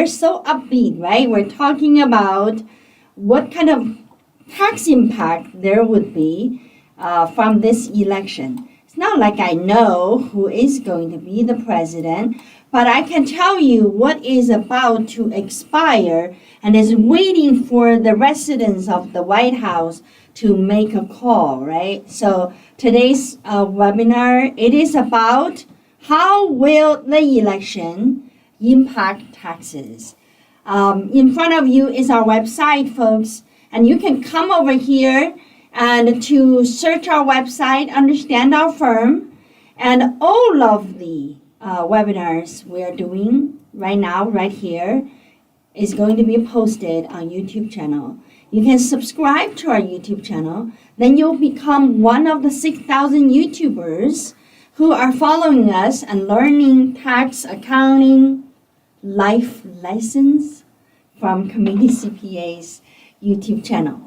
We're so upbeat, right? We're talking about what kind of tax impact there would be from this election. It's not like I know who is going to be the president, but I can tell you what is about to expire and is waiting for the residents of the White House to make a call, right? So today's webinar, it is about how will the election impact taxes. In front of you is our website, folks, and you can come over here and to search our website, understand our firm, and all of the webinars we are doing right now, right here, is going to be posted on YouTube channel. You can subscribe to our YouTube channel, then you'll become one of the 6,000 YouTubers who are following us and learning tax, accounting, life lessons from Community CPA's YouTube channel.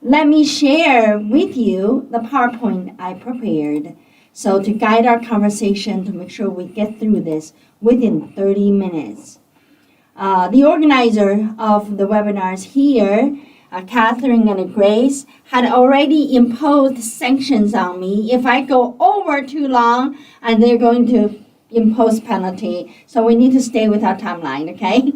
Let me share with you the PowerPoint I prepared. So to guide our conversation to make sure we get through this within 30 minutes. The organizer of the webinars here, Catherine and Grace, had already imposed sanctions on me if I go over too long, and they're going to impose penalty. So we need to stay with our timeline, okay?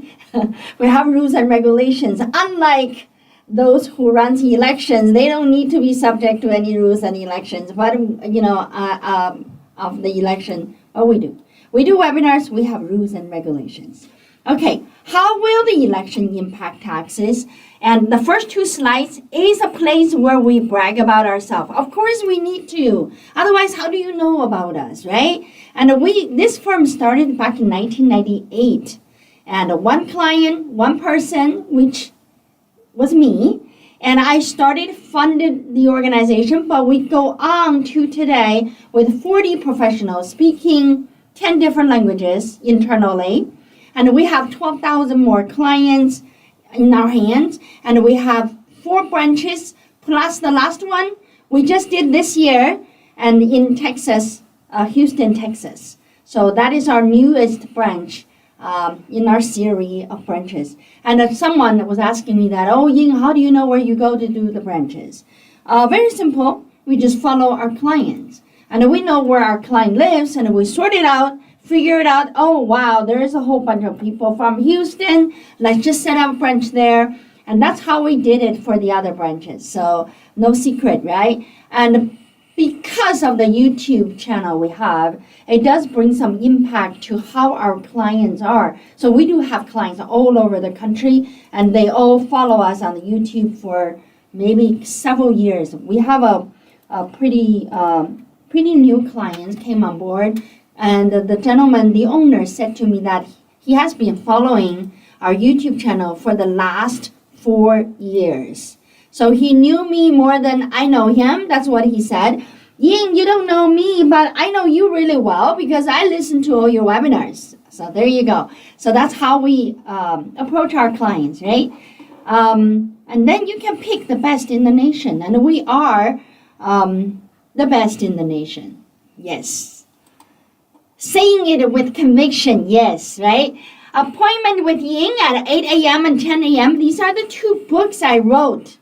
We have rules and regulations. Unlike those who run the elections, they don't need to be subject to any rules and elections. But of the election, what we do. We do webinars, we have rules and regulations. Okay, how will the election impact taxes? And the first two slides is a place where we brag about ourselves. Of course we need to. Otherwise, how do you know about us, right? And this firm started back in 1998. And one client, one person, which was me, and I funded the organization, but we go on to today with 40 professionals speaking 10 different languages internally. And we have 12,000 more clients in our hands. And we have 4 branches, plus the last one we just did this year, and in Texas, Houston, Texas. So that is our newest branch in our series of branches. And someone was asking me that, oh, Ying, how do you know where you go to do the branches? Very simple. We just follow our clients. And we know where our client lives, and we sort it out, figure it out. Oh, wow, there's a whole bunch of people from Houston. Let's just set up a branch there. And that's how we did it for the other branches. So no secret, right? And because of the YouTube channel we have, it does bring some impact to how our clients are. So we do have clients all over the country, and they all follow us on the YouTube for maybe several years. We have a pretty new clients came on board, and the gentleman, the owner, said to me that he has been following our YouTube channel for the last 4 years. So he knew me more than I know him. That's what he said. Ying, you don't know me, but I know you really well because I listen to all your webinars. So there you go. So that's how we approach our clients, right? And then you can pick the best in the nation. And we are the best in the nation. Yes. Saying it with conviction, yes, right? Appointment with Ying at 8 a.m. and 10 a.m. These are the 2 books I wrote.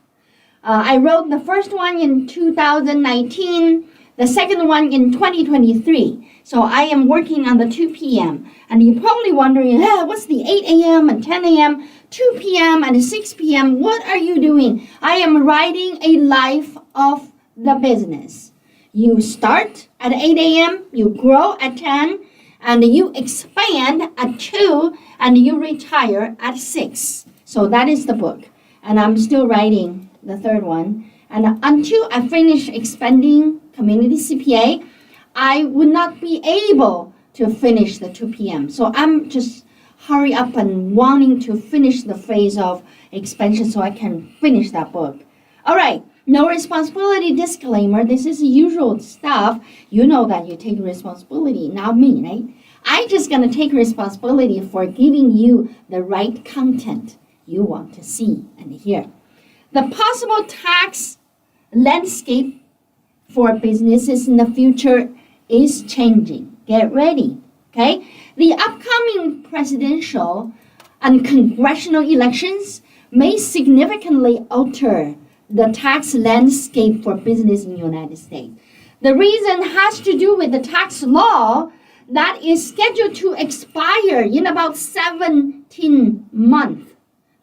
I wrote the first one in 2019, the second one in 2023. So I am working on the 2 p.m. And you're probably wondering, what's the 8 a.m. and 10 a.m., 2 p.m. and 6 p.m.? What are you doing? I am writing a life of the business. You start at 8 a.m., you grow at 10, and you expand at 2, and you retire at 6. So that is the book. And I'm still writing the third one. And until I finish expanding Community CPA, I would not be able to finish the 2 p.m. So I'm just hurry up and wanting to finish the phase of expansion so I can finish that book. All right. No responsibility disclaimer. This is usual stuff. You know that you take responsibility, not me, right? I'm just going to take responsibility for giving you the right content you want to see and hear. The possible tax landscape for businesses in the future is changing. Get ready, okay? The upcoming presidential and congressional elections may significantly alter the tax landscape for business in the United States. The reason has to do with the tax law that is scheduled to expire in about 17 months,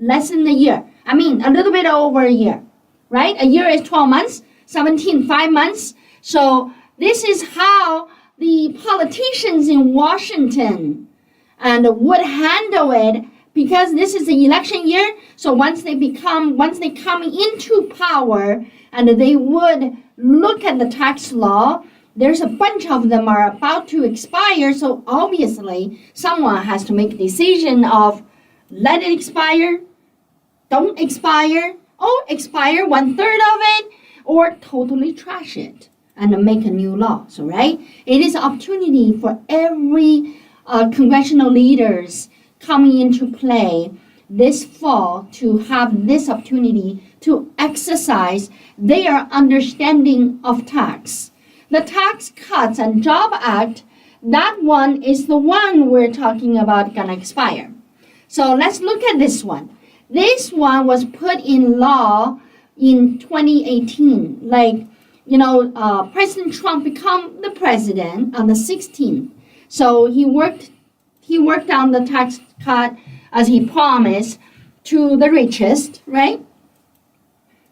less than a year. I mean, a little bit over a year, right? A year is 12 months, 17, 5 months. So this is how the politicians in Washington would handle it, because this is the election year. So once they come into power, and they would look at the tax law, there's a bunch of them are about to expire. So obviously someone has to make a decision of let it expire, don't expire, or expire 1/3 of it, or totally trash it and make a new law. So right, it is an opportunity for every congressional leaders coming into play this fall to have this opportunity to exercise their understanding of tax. The Tax Cuts and Job Act, that one is the one we're talking about gonna expire. So let's look at this one. This one was put in law in 2018. President Trump became the president on the 16th. So he worked on the tax cut as he promised to the richest, right?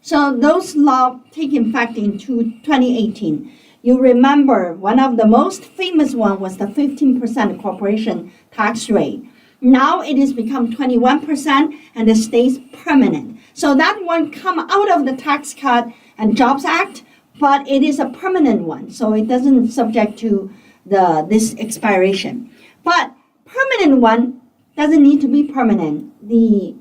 So those laws take effect in 2018. You remember one of the most famous one was the 15% corporation tax rate. Now it has become 21% and it stays permanent. So that one come out of the Tax Cut and Jobs Act, but it is a permanent one. So it doesn't subject to this expiration. But permanent one doesn't need to be permanent. The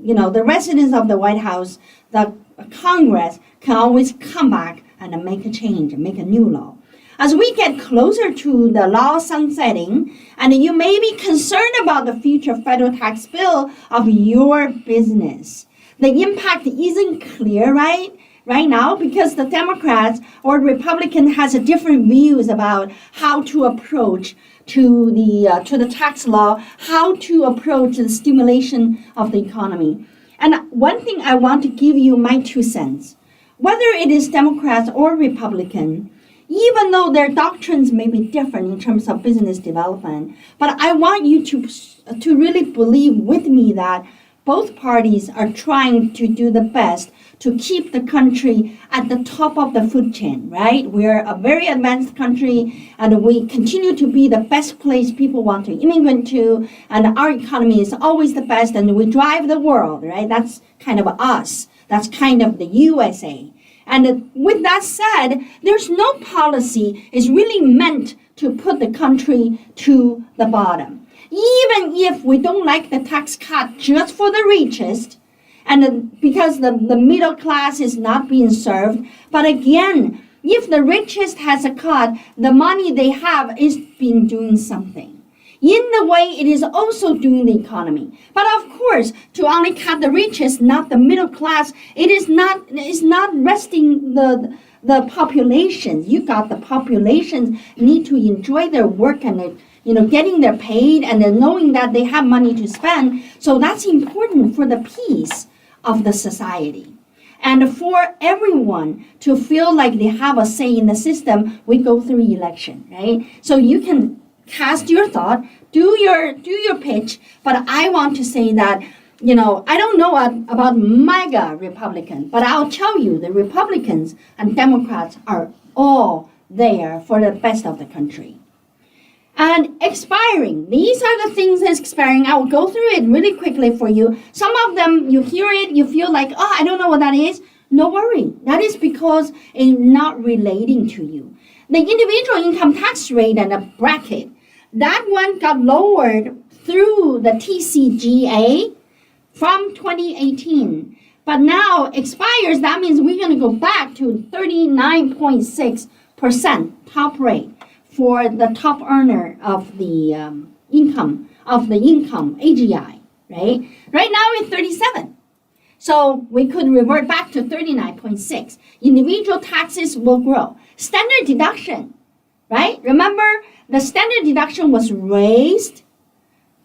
residents of the White House, the Congress can always come back and make a change, make a new law. As we get closer to the law sunsetting, and you may be concerned about the future federal tax bill of your business. The impact isn't clear right now, because the Democrats or Republican has a different views about how to approach to the tax law, how to approach the stimulation of the economy. And one thing I want to give you my 2 cents. Whether it is Democrats or Republican, even though their doctrines may be different in terms of business development, but I want you to really believe with me that both parties are trying to do the best to keep the country at the top of the food chain, right? We're a very advanced country, and we continue to be the best place people want to immigrate to, and our economy is always the best, and we drive the world, right? That's kind of us. That's kind of the USA. And with that said, there's no policy is really meant to put the country to the bottom. Even if we don't like the tax cut just for the richest, and because the middle class is not being served, but again, if the richest has a cut, the money they have is being doing something. In the way it is also doing the economy. But of course, to only cut the richest, not the middle class, it's not resting the population. You got the populations need to enjoy their work and getting their paid and then knowing that they have money to spend. So that's important for the peace of the society. And for everyone to feel like they have a say in the system, we go through election, right? So you can cast your thought, do your pitch, but I want to say that, I don't know about MAGA Republican, but I'll tell you the Republicans and Democrats are all there for the best of the country. And expiring, these are the things that's expiring. I will go through it really quickly for you. Some of them, you hear it, you feel like, I don't know what that is. No worry, that is because it's not relating to you. The individual income tax rate and a bracket, that one got lowered through the TCJA from 2018. But now expires, that means we're going to go back to 39.6% top rate for the top earner of the income, AGI, right? Right now it's 37. So we could revert back to 39.6. Individual taxes will grow. Standard deduction, right? Remember, the standard deduction was raised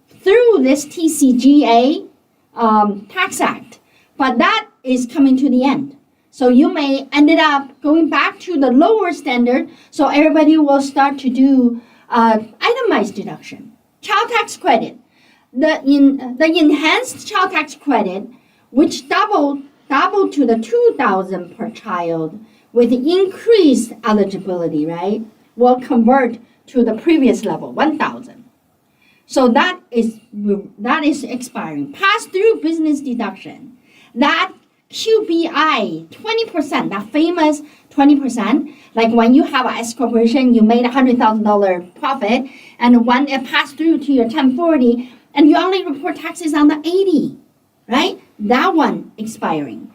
through this TCJA Tax Act, but that is coming to the end. So you may ended up going back to the lower standard, so everybody will start to do itemized deduction. Child tax credit. The enhanced child tax credit, which doubled to the $2,000 per child with increased eligibility, right, will convert to the previous level, $1,000. So that is expiring. Pass-through business deduction. That QBI, 20%, that famous 20%, like when you have an S corporation, you made $100,000 profit, and when it passed through to your 1040, and you only report taxes on the 80, right? That one expiring.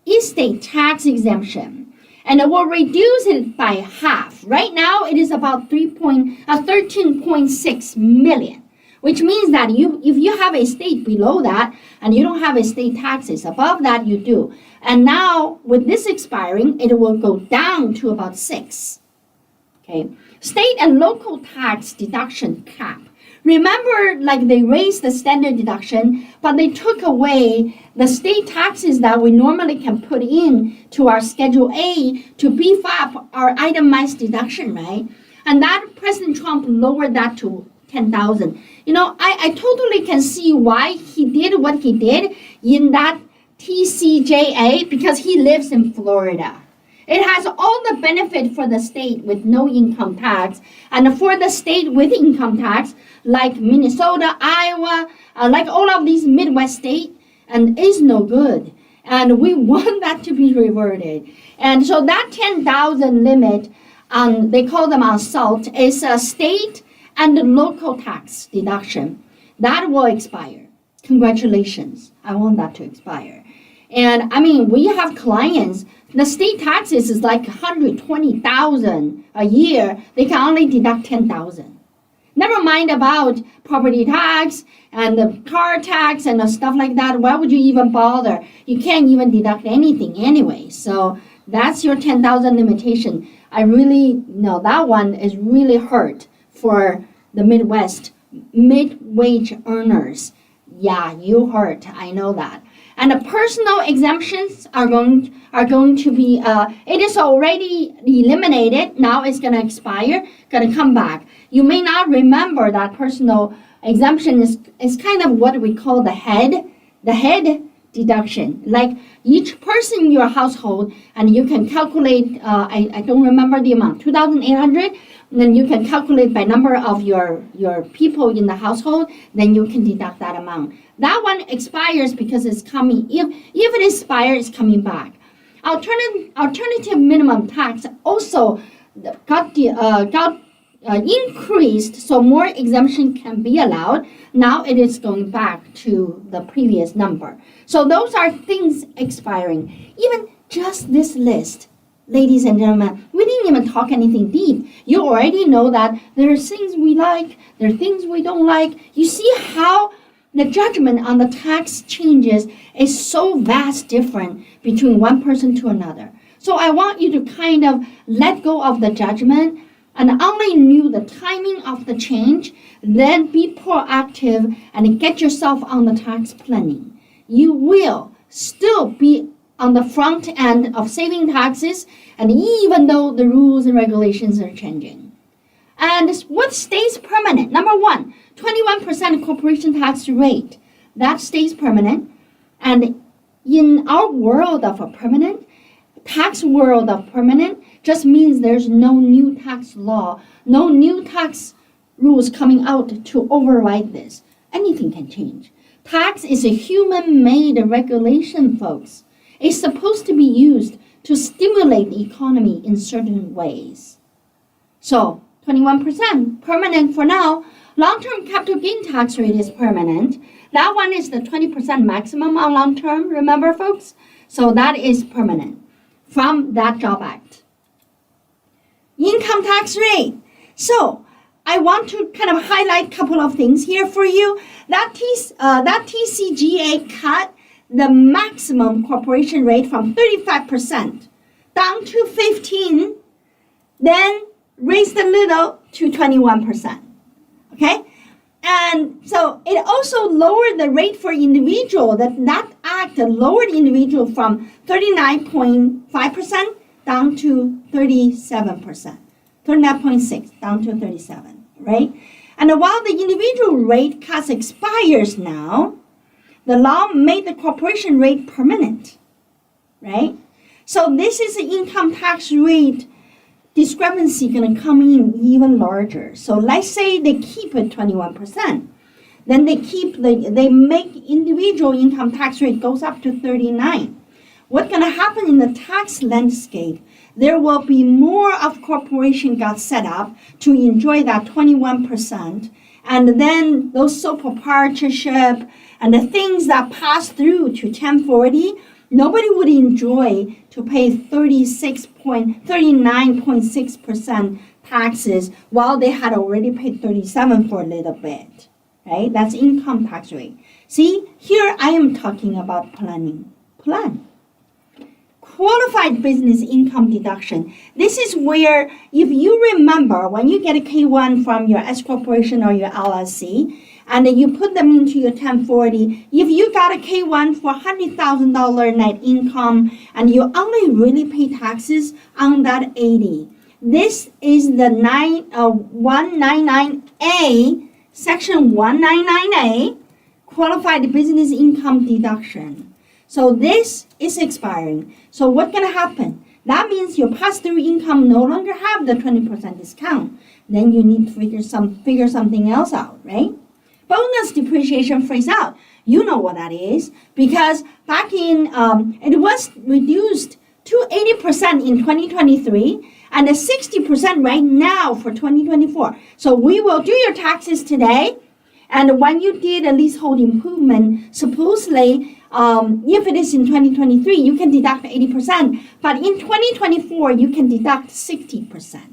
Estate tax exemption, and it will reduce it by half. Right now, it is about 13.6 million, which means that if you have a state below that, and you don't have estate taxes, above that you do. And now, with this expiring, it will go down to about 6. Okay, state and local tax deduction cap. Remember, like they raised the standard deduction, but they took away the state taxes that we normally can put in to our Schedule A to beef up our itemized deduction, right? And that President Trump lowered that to 10,000. You know, I totally can see why he did what he did in that TCJA, because he lives in Florida. It has all the benefit for the state with no income tax, and for the state with income tax, like Minnesota, Iowa, like all of these Midwest states, and is no good. And we want that to be reverted. And so that 10,000 limit, they call them on SALT, is a state and local tax deduction. That will expire. Congratulations. I want that to expire. And I mean, we have clients, the state taxes is like $120,000 a year. They can only deduct 10,000. Never mind about property tax and the car tax and the stuff like that. Why would you even bother? You can't even deduct anything anyway. So that's your 10,000 limitation. I really know that one is really hurt for the Midwest mid-wage earners. Yeah, you hurt. I know that. And the personal exemptions are going to be, it is already eliminated. Now it's going to expire, going to come back. You may not remember that personal exemption is kind of what we call the head deduction. Like each person in your household, and you can calculate, I don't remember the amount, 2,800, and then you can calculate by number of your people in the household, then you can deduct that amount. That one expires because it's coming, if it expires, it's coming back. Alternative minimum tax also got increased, so more exemption can be allowed. Now it is going back to the previous number. So those are things expiring. Even just this list, ladies and gentlemen, we didn't even talk anything deep. You already know that there are things we like, there are things we don't like. You see how the judgment on the tax changes is so vast different between one person to another. So I want you to kind of let go of the judgment and only knew the timing of the change, then be proactive and get yourself on the tax planning. You will still be on the front end of saving taxes, and even though the rules and regulations are changing. And what stays permanent? Number one, 21% corporation tax rate. That stays permanent. And in our world of a permanent, tax world of permanent, just means there's no new tax law, no new tax rules coming out to override this. Anything can change. Tax is a human-made regulation, folks. It's supposed to be used to stimulate the economy in certain ways. So, 21% permanent for now. Long-term capital gain tax rate is permanent. That one is the 20% maximum on long-term, remember, folks? So that is permanent from that Job Act. Income tax rate. So I want to kind of highlight a couple of things here for you. That TCJA cut the maximum corporation rate from 35% down to 15%, then raised a little to 21%. Okay? And so it also lowered the rate for individual. That act lowered individual from 39.5% down to 37%, 39.6 down to 37, right? And while the individual rate cuts expires now, the law made the corporation rate permanent, right? So this is the income tax rate discrepancy going to come in even larger. So let's say they keep it 21%. Then they make individual income tax rate goes up to 39. What's going to happen in the tax landscape? There will be more of corporation got set up to enjoy that 21%. And then those sole proprietorship and the things that pass through to 1040, nobody would enjoy to pay 39.6% taxes while they had already paid 37 for a little bit, right? That's income tax rate. See, here I am talking about planning. Plan. Qualified business income deduction. This is where, if you remember, when you get a K-1 from your S corporation or your LLC, and then you put them into your 1040, if you got a K-1 for $100,000 net income, and you only really pay taxes on that 80, this is the 199A, Section 199A, Qualified Business Income Deduction. So this is expiring. So what's going to happen? That means your pass-through income no longer have the 20% discount. Then you need to figure something else out, right? Bonus depreciation phase out. You know what that is, because back in, it was reduced to 80% in 2023 and 60% right now for 2024. So we will do your taxes today. And when you did a leasehold improvement, supposedly, if it is in 2023, you can deduct 80%. But in 2024, you can deduct 60%.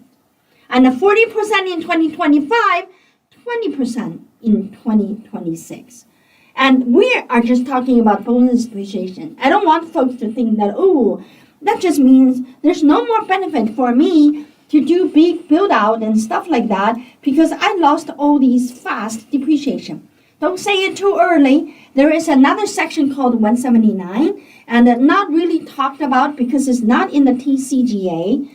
And 40% in 2025, 20% in 2026. And we are just talking about bonus depreciation. I don't want folks to think that, oh, that just means there's no more benefit for me to do big build out and stuff like that because I lost all these fast depreciation. Don't say it too early. There is another section called 179 and not really talked about because it's not in the TCJA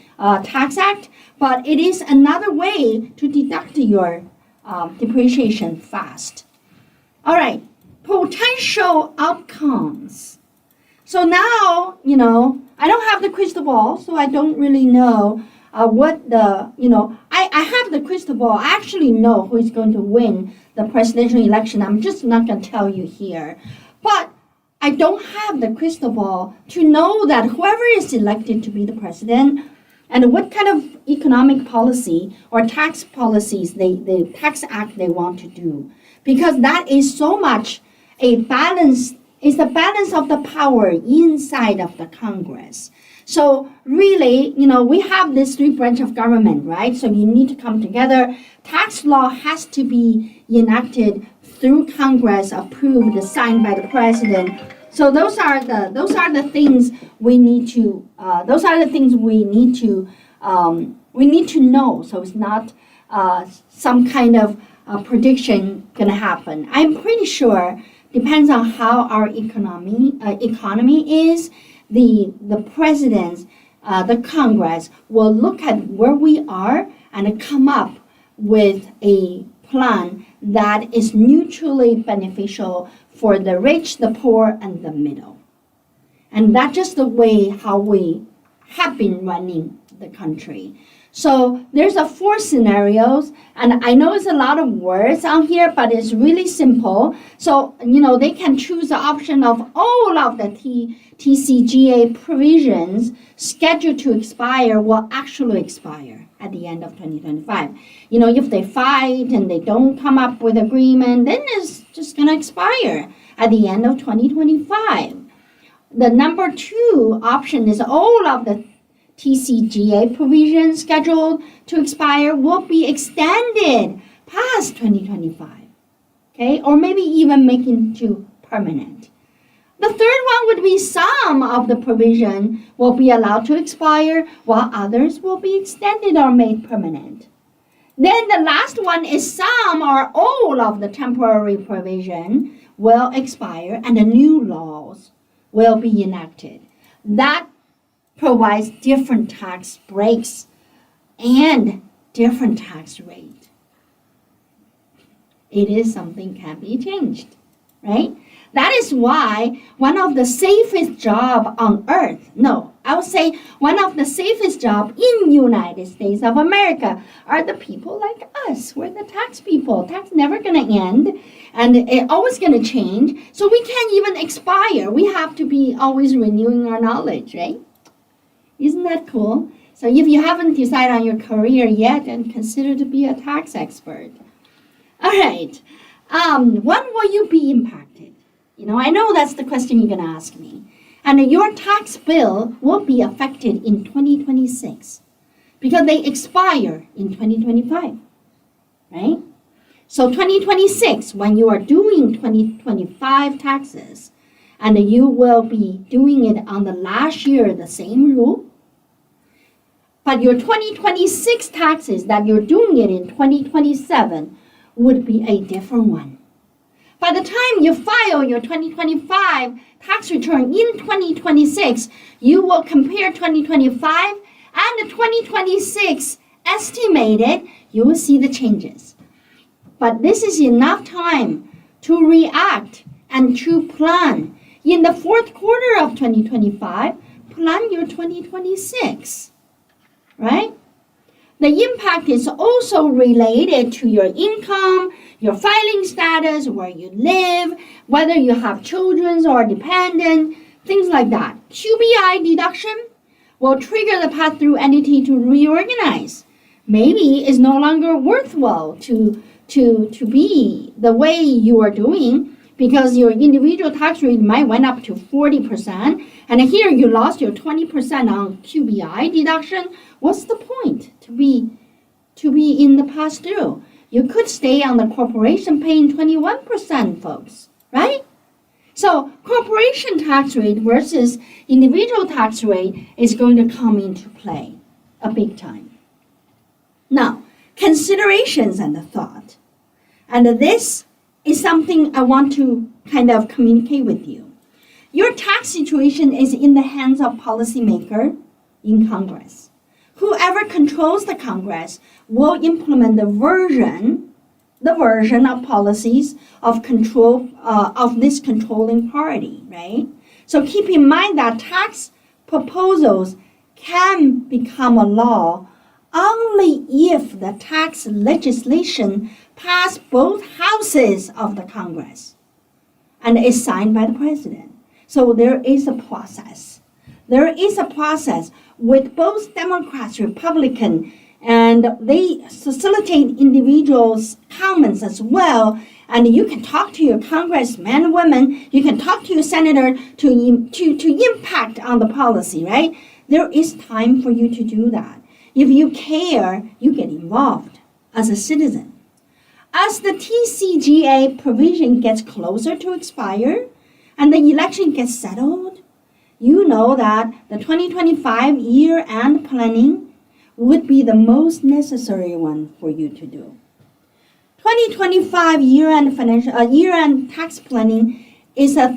Tax Act, but it is another way to deduct your depreciation fast. All right, potential outcomes. So now, I don't have the crystal ball, so I don't really know I have the crystal ball. I actually know who is going to win the presidential election. I'm just not going to tell you here. But I don't have the crystal ball to know that whoever is elected to be the president and what kind of economic policy or tax policies the tax act they want to do. Because that is so much a balance, it's the balance of the power inside of the Congress. So really, we have this three branch of government, right? So you need to come together. Tax law has to be enacted through Congress, approved, signed by the president. So those are the things we need to know. So it's not some kind of prediction gonna happen. I'm pretty sure depends on how our economy is. The president, the Congress will look at where we are and come up with a plan that is mutually beneficial for the rich, the poor, and the middle. And that's just the way how we have been running the country. So there's 4 scenarios, and I know it's a lot of words on here, but it's really simple. So, they can choose the option of all of the TCJA provisions scheduled to expire will actually expire at the end of 2025. If they fight and they don't come up with agreement, then it's just going to expire at the end of 2025. The number 2 option is all of the TCJA provisions scheduled to expire will be extended past 2025, okay? Or maybe even make into permanent. The third one would be some of the provision will be allowed to expire while others will be extended or made permanent. Then the last one is some or all of the temporary provision will expire and the new laws will be enacted. That provides different tax breaks and different tax rate. It is something can be changed, right? That is why one of the safest job on earth, no, I would say one of the safest job in United States of America are the people like us. We're the tax people. Tax never gonna end and it always gonna change. So we can't even expire. We have to be always renewing our knowledge, right? Isn't that cool? So if you haven't decided on your career yet, then consider to be a tax expert. All right, when will you be impacted? I know that's the question you're going to ask me. And your tax bill will be affected in 2026 because they expire in 2025, right? So 2026, when you are doing 2025 taxes, and you will be doing it on the last year, the same rule, but your 2026 taxes that you're doing it in 2027 would be a different one. By the time you file your 2025 tax return in 2026, you will compare 2025 and the 2026 estimated, you will see the changes. But this is enough time to react and to plan. In the fourth quarter of 2025, plan your 2026, right? The impact is also related to your income, your filing status, where you live, whether you have children or dependent, things like that. QBI deduction will trigger the pass-through entity to reorganize. Maybe it's no longer worthwhile to be the way you are doing because your individual tax rate might went up to 40%, and here you lost your 20% on QBI deduction. What's the point to be in the pass-through? You could stay on the corporation paying 21%, folks, right? So corporation tax rate versus individual tax rate is going to come into play a big time. Now, considerations and the thought. And this is something I want to kind of communicate with you. Your tax situation is in the hands of policymaker in Congress. Whoever controls the Congress will implement the version of policies of control of this controlling party, right? So keep in mind that tax proposals can become a law only if the tax legislation pass both houses of the Congress and is signed by the president. So there is a process. There is a process with both Democrats, Republican, and they facilitate individuals' comments as well. And you can talk to your congressmen and women, you can talk to your senator to impact on the policy, right? There is time for you to do that. If you care, you get involved as a citizen. As the TCJA provision gets closer to expire and the election gets settled, you know that the 2025 year-end planning would be the most necessary one for you to do. 2025 year-end tax planning is a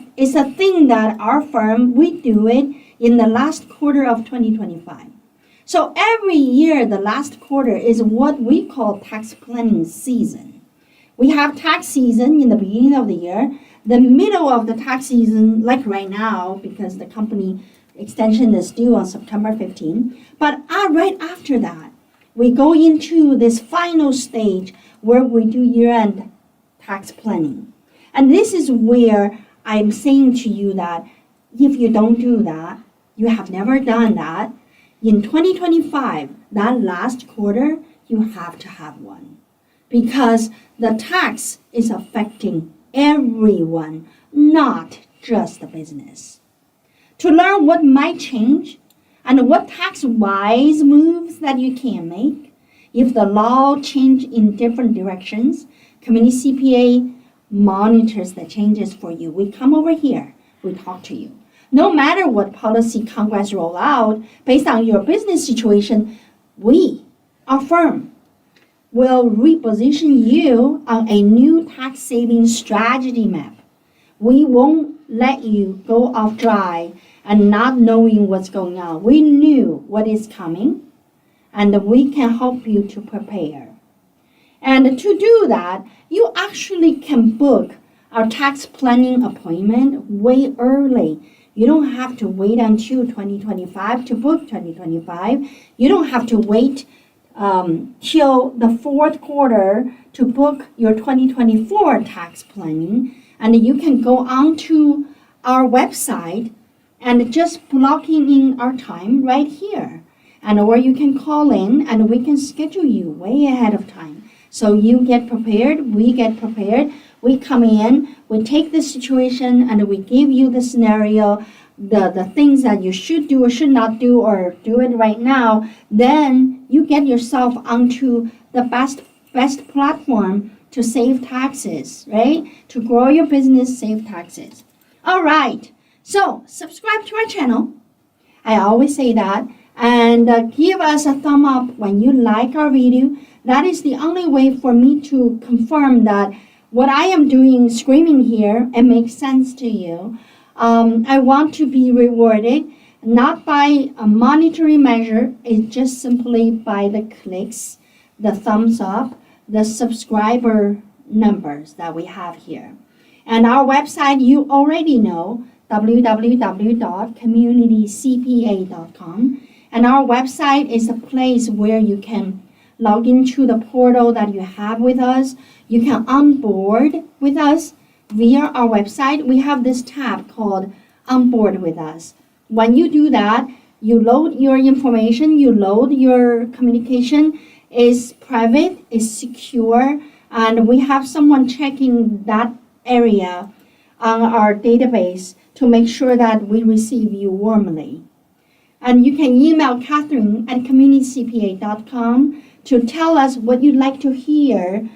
thing that our firm, we do it in the last quarter of 2025. So every year, the last quarter is what we call tax planning season. We have tax season in the beginning of the year, the middle of the tax season, like right now, because the company extension is due on September 15. But right after that, we go into this final stage where we do year-end tax planning. And this is where I'm saying to you that if you don't do that, you have never done that, in 2025, that last quarter, you have to have one. Because the tax is affecting everyone, not just the business. To learn what might change and what tax-wise moves that you can make, if the law change in different directions, Community CPA monitors the changes for you. We come over here, we talk to you. No matter what policy Congress roll out, based on your business situation, we, our firm, will reposition you on a new tax saving strategy map. We won't let you go off dry and not knowing what's going on. We knew what is coming, and we can help you to prepare. And to do that, you actually can book our tax planning appointment way early. You don't have to wait until 2025 to book 2025. You don't have to wait till the fourth quarter to book your 2024 tax planning. And you can go on to our website and just blocking in our time right here. And or you can call in and we can schedule you way ahead of time. So you get prepared, we get prepared, we come in, we take the situation and we give you the scenario, the things that you should do or should not do or do it right now. Then you get yourself onto the best platform to save taxes, right? To grow your business, save taxes. All right, so subscribe to our channel. I always say that. And give us a thumb up when you like our video. That is the only way for me to confirm that what I am doing, screaming here, it makes sense to you. I want to be rewarded, not by a monetary measure. It's just simply by the clicks, the thumbs up, the subscriber numbers that we have here. And our website, you already know, www.communitycpa.com. And our website is a place where you can log into the portal that you have with us. You can onboard with us via our website. We have this tab called Onboard with Us. When you do that, you load your information, you load your communication. It's private, it's secure, and we have someone checking that area on our database to make sure that we receive you warmly. And you can email Catherine at communitycpa.com to tell us what you'd like to hear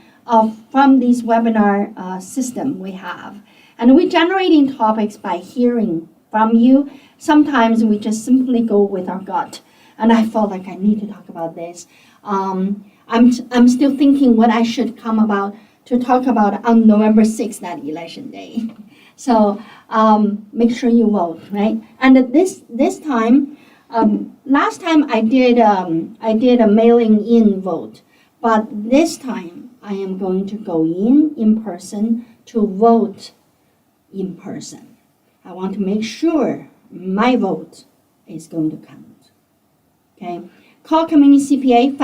from this webinar system we have. And we're generating topics by hearing from you. Sometimes we just simply go with our gut. And I felt like I need to talk about this. I'm still thinking what I should come about to talk about on November 6th, that election day. So make sure you vote, right? And this time, last time I did a mailing in vote, but this time I am going to go in person to vote in person. I want to make sure my vote is going to count. Okay, call Community CPA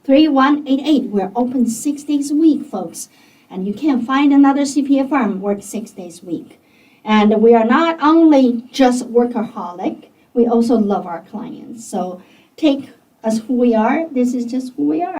515-288-3188. We're open 6 days a week, folks, and you can't find another CPA firm work 6 days a week. And we are not only just workaholic, we also love our clients. So take us who we are. This is just who we are.